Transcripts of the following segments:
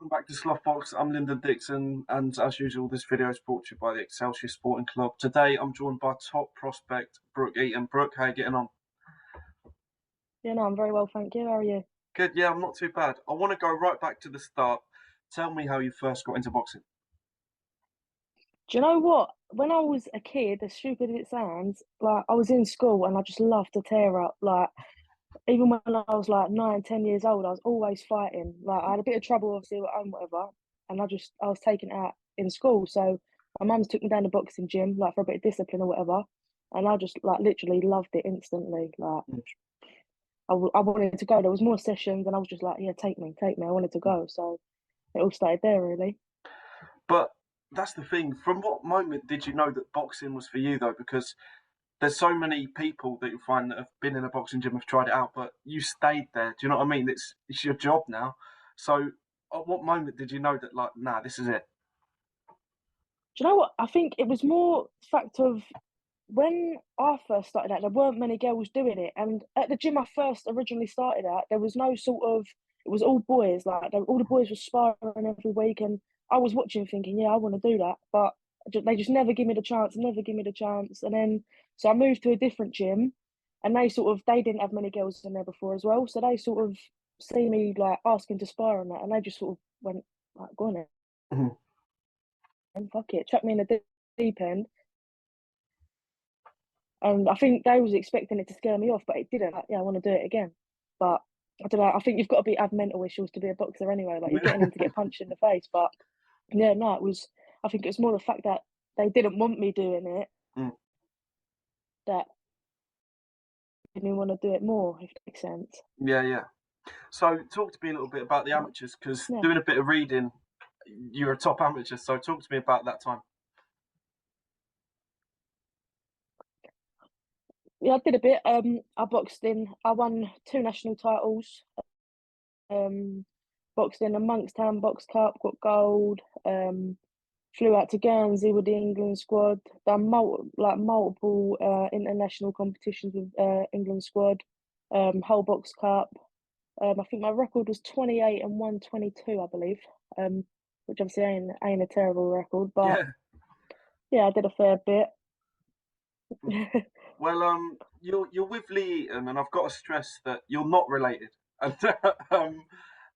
welcome back to Slothbox. I'm Lyndon Dixon, and as usual, this video is brought to you by the Excelsior Sporting Club. Today, I'm joined by top prospect Brook Eaton. Brook, how are you getting on? Yeah, no, I'm very well, thank you. How are you? Good, yeah, I'm not too bad. I want to go right back to the start. Tell me how you first got into boxing. Do you know what? When I was a kid, as stupid as it sounds, like I was in school and I just loved to tear up. Like even when I was like 9, 10 years old, I was always fighting. Like I had a bit of trouble obviously at home, whatever, and I was taken out in school. So my mum's took me down the boxing gym, like for a bit of discipline or whatever, and I just like literally loved it instantly. Like I wanted to go. There was more sessions, and I was just like, yeah, take me, take me. I wanted to go, so it all started there, really. But that's the thing. From what moment did you know that boxing was for you, though? Because there's so many people that you find that have been in a boxing gym, have tried it out, but you stayed there. Do you know what I mean? It's your job now. So, at what moment did you know that, like, nah, this is it? Do you know what? I think it was more the fact of when I first started out, there weren't many girls doing it. And at the gym I first originally started at, there was no sort of, it was all boys. Like all the boys were sparring every week, and I was watching, thinking, yeah, I want to do that, but they just never give me the chance, never give me the chance. And then so I moved to a different gym, and they didn't have many girls in there before as well, so they sort of see me like asking to spar and that, and they just sort of went like, go on then, Mhm. and fuck it, chuck me in the deep end. And I think they was expecting it to scare me off, but it didn't. Like, yeah, I want to do it again. But I don't know. I think you've got to have mental issues to be a boxer anyway. Like you're getting in to get punched in the face. But yeah, no, it was. I think it was more the fact that they didn't want me doing it Mm. that made me want to do it more. If that makes sense. Yeah, yeah. So, talk to me a little bit about the But amateurs, because yeah, doing a bit of reading, you're a top amateur. So, talk to me about that time. yeah, I did a bit. I boxed in. I won 2 national titles. Boxed in a Monkstown Box Cup, got gold. Flew out to Guernsey with the England squad. Done multiple international competitions with England squad. Whole Box Cup. I think my record was 28 and 122, I believe. Which obviously ain't a terrible record, but Yeah. yeah, I did a fair bit. Well, you're with Lee Eaton, and I've got to stress that you're not related, and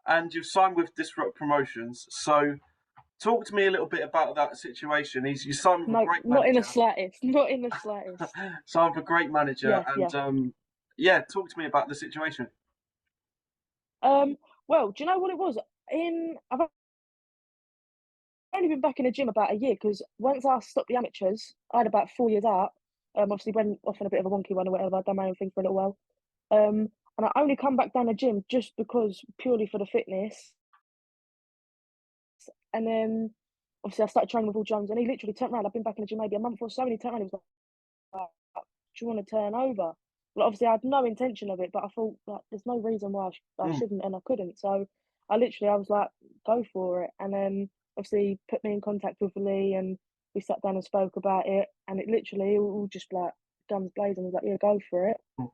and you've signed with Disrupt Promotions. So, talk to me a little bit about that situation. You signed with a No, great not in the manager. slightest. Not in the slightest. Signed with a great manager, Yeah, and yeah. yeah, talk to me about the situation. Um, well, do you know what it was? I've only been back in the gym about a year because once I stopped the amateurs, I had about 4 years out. Obviously went off on a bit of a wonky one or whatever. Done my own thing for a little while. And I only come back down the gym just because purely for the fitness. And then obviously I started training with Will Jones, and he literally turned around. I've been back in the gym maybe a month or so, and he turned around. And he was like, "Do you want to turn over?" Well, obviously I had no intention of it, but I thought like there's no reason why I Mm. shouldn't, and I couldn't. So I was like, "Go for it!" And then obviously put me in contact with Lee, and we sat down and spoke about it. And it literally all just like guns blazing. I was like, "Yeah, go for it." Mm.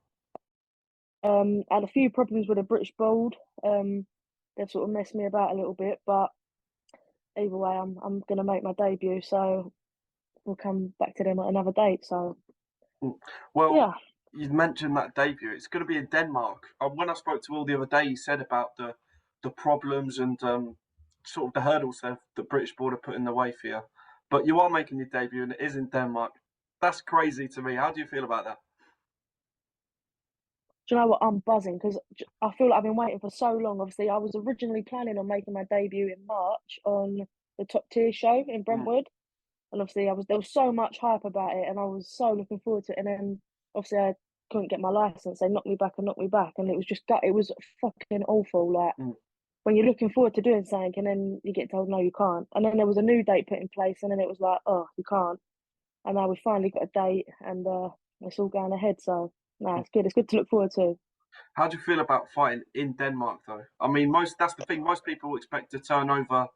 I had a few problems with the British board. They've sort of messed me about a little bit, but either way, I'm gonna make my debut, so we'll come back to them at another date. So Mm. Well, yeah, you mentioned that debut. It's going to be in Denmark. When I spoke to Will the other day, he said about the problems and sort of the hurdles that the British border put in the way for you. But you are making your debut, and it is in Denmark. That's crazy to me. How do you feel about that? do you know what? I'm buzzing because I feel like I've been waiting for so long. Obviously, I was originally planning on making my debut in March on the Top Tier show in Mm. Brentwood, and obviously there was so much hype about it, and I was so looking forward to it. And then obviously I couldn't get my license. They knocked me back and knocked me back, and it was just it was fucking awful. Like Mm. when you're looking forward to doing something and then you get told no, you can't. And then there was a new date put in place, and then it was like, oh, you can't. And now we finally got a date, and it's all going ahead. So no, it's good. It's good to look forward to. How do you feel about fighting in Denmark, though? I mean, that's the thing. Most people expect to turn over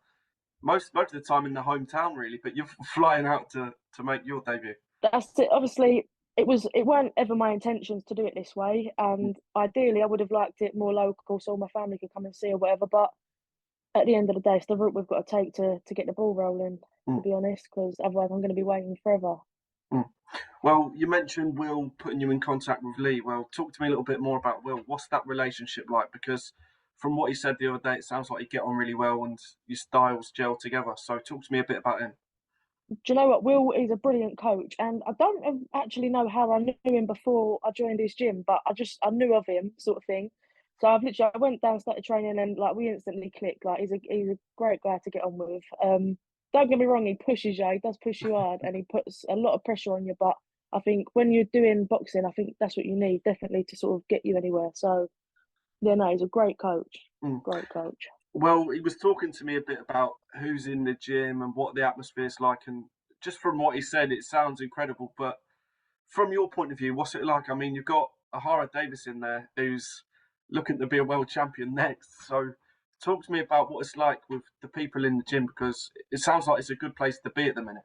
most of the time in the hometown, really. But you're flying out to make your debut. That's it. Obviously, it weren't ever my intentions to do it this way, Mm. and ideally, I would have liked it more local, so my family could come and see or whatever. But at the end of the day, it's the route we've got to take to get the ball rolling. To Mm, be honest, because otherwise I'm going to be waiting forever. mm. Well, you mentioned Will putting you in contact with Lee. Well, talk to me a little bit more about Will. What's that relationship like? Because from what he said the other day, it sounds like you get on really well and your styles gel together. So talk to me a bit about him. Do you know what? Will is a brilliant coach, and I don't actually know how I knew him before I joined his gym, but I knew of him, sort of thing. So I went down, started training, and like we instantly clicked. Like he's a great guy to get on with. Don't get me wrong, he pushes you, he does push you hard, and he puts a lot of pressure on you. But I think when you're doing boxing, I think that's what you need definitely to sort of get you anywhere. So yeah, no, he's a great coach, Mm. great coach. Well, he was talking to me a bit about who's in the gym and what the atmosphere's like, and just from what he said, it sounds incredible. But from your point of view, what's it like? I mean, you've got Ahara Davis in there who's looking to be a world champion next. So, talk to me about what it's like with the people in the gym because it sounds like it's a good place to be at the minute.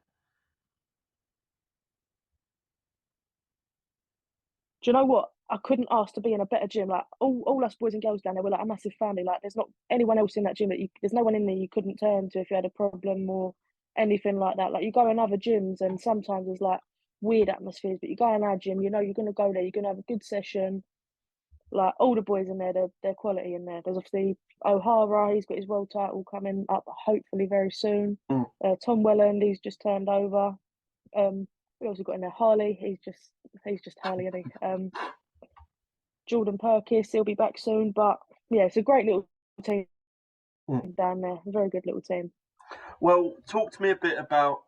Do you know what? I couldn't ask to be in a better gym. Like all us boys and girls down there were like a massive family. Like there's not anyone else in that gym there's no one in there you couldn't turn to if you had a problem or anything like that. Like you go in other gyms and sometimes there's like weird atmospheres, but you go in our gym, you know you're gonna go there, you're gonna have a good session. Like all the boys in there, they're quality in there. There's obviously O'Hara, he's got his world title coming up hopefully very soon. Mm, Tom Welland, he's just turned over. We also got in there Harley, he's just Harley, isn't he? Jordan Perkis, he'll be back soon. But yeah, it's a great little team mm. down there. A very good little team. Well, talk to me a bit about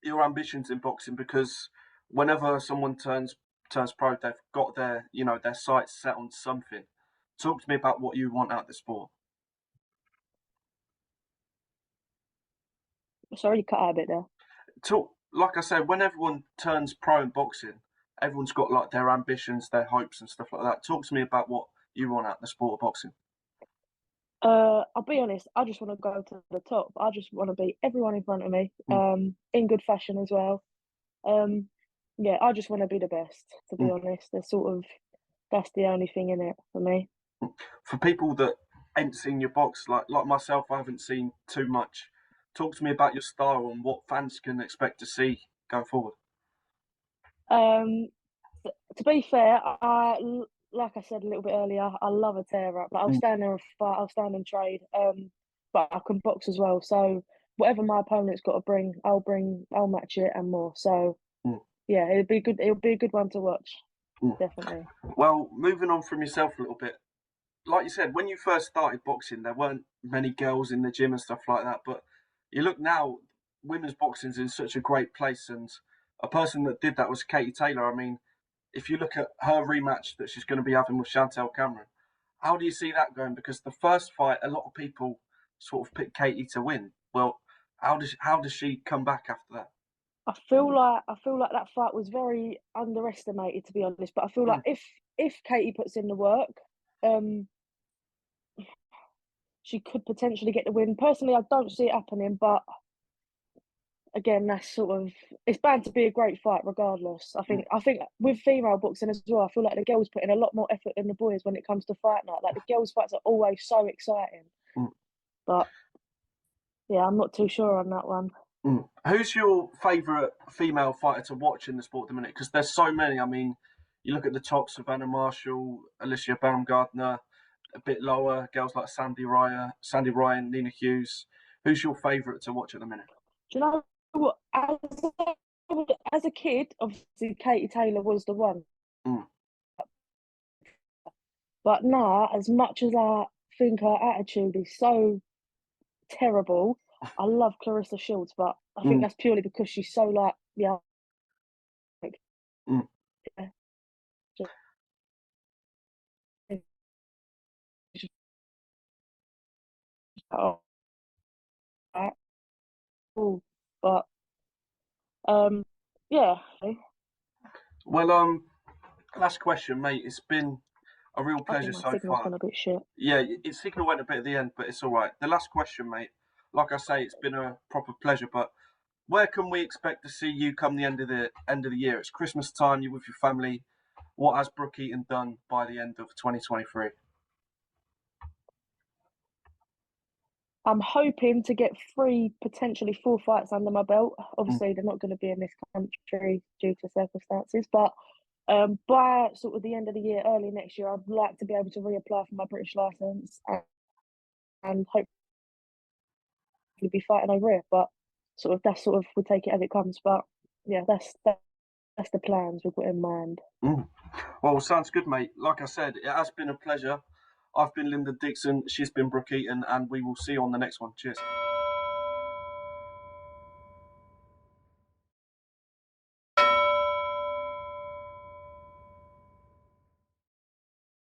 your ambitions in boxing because whenever someone turns pro, they've got their sights set on something. Talk to me about what you want out of the sport. Sorry, you cut out a bit there. Talk like I said, when everyone turns pro in boxing, everyone's got like their ambitions, their hopes, and stuff like that. Talk to me about what you want out of the sport of boxing. I'll be honest. I just want to go to the top. I just want to beat everyone in front of me. Mm, In good fashion as well. Um, yeah, I just want to be the best. To be mm, honest, that's the only thing in it for me. mm. For people that ain't seen your box, like myself, I haven't seen too much. Talk to me about your style and what fans can expect to see going forward. Um, to be fair, like I said a little bit earlier, I love a tear up. Like I'll Mm, stand there and fight, I'll stand and trade. But I can box as well. So whatever my opponent's got to bring, I'll match it and more. So mm, yeah, it'll be good. It'll be a good one to watch, mm. definitely. Well, moving on from yourself a little bit, like you said, when you first started boxing, there weren't many girls in the gym and stuff like that. But you look now, women's boxing's in such a great place, and a person that did that was Katie Taylor. I mean, if you look at her rematch that she's going to be having with Chantelle Cameron, how do you see that going? Because the first fight, a lot of people sort of picked Katie to win. Well, how does she come back after that? I feel like that fight was very underestimated, to be honest. But I feel like Mm, if Katie puts in the work, um, she could potentially get the win. Personally, I don't see it happening, but again, that's sort of it's bound to be a great fight regardless. I mm, think I think with female boxing as well, I feel like the girls put in a lot more effort than the boys when it comes to fight night. Like the girls' fights are always so exciting. mm, But yeah, I'm not too sure on that one. mm. Who's your favourite female fighter to watch in the sport at the minute? Because there's so many. I mean, you look at the top: Savannah Marshall, Alicia Baumgardner. A bit lower, girls like Sandy Ryan, Nina Hughes. Who's your favourite to watch at the minute? Do you know what? As a kid, obviously Katie Taylor was the one. Mm, But now, as much as I think her attitude is so terrible, I love Clarissa Shields. But I think mm, that's purely because she's so like yeah, like, mm. yeah, just, just, oh, cool. But um, yeah, Well, last question, mate. It's been a real I think pleasure my so signal's far. gone a bit shit. Yeah, its signal went a bit at the end, but it's all right. The last question, mate. Like I say, it's been a proper pleasure. But where can we expect to see you come the end of the year? It's Christmas time. You're with your family. What has Brook Eaton done by the end of 2023? I'm hoping to get 3, potentially 4 fights under my belt. Mm. Obviously, they're not going to be in this country due to circumstances, but by sort of the end of the year, early next year, I'd like to be able to reapply for my British license and hopefully be fighting over here. But sort of that's sort of we'll take it as it comes. But yeah, that's the plans we've got in mind. Mm. Well, sounds good, mate. Like I said, it has been a pleasure. I've been Lyndon Dixon. She's been Brook Eaton, and we will see you on the next one. Cheers.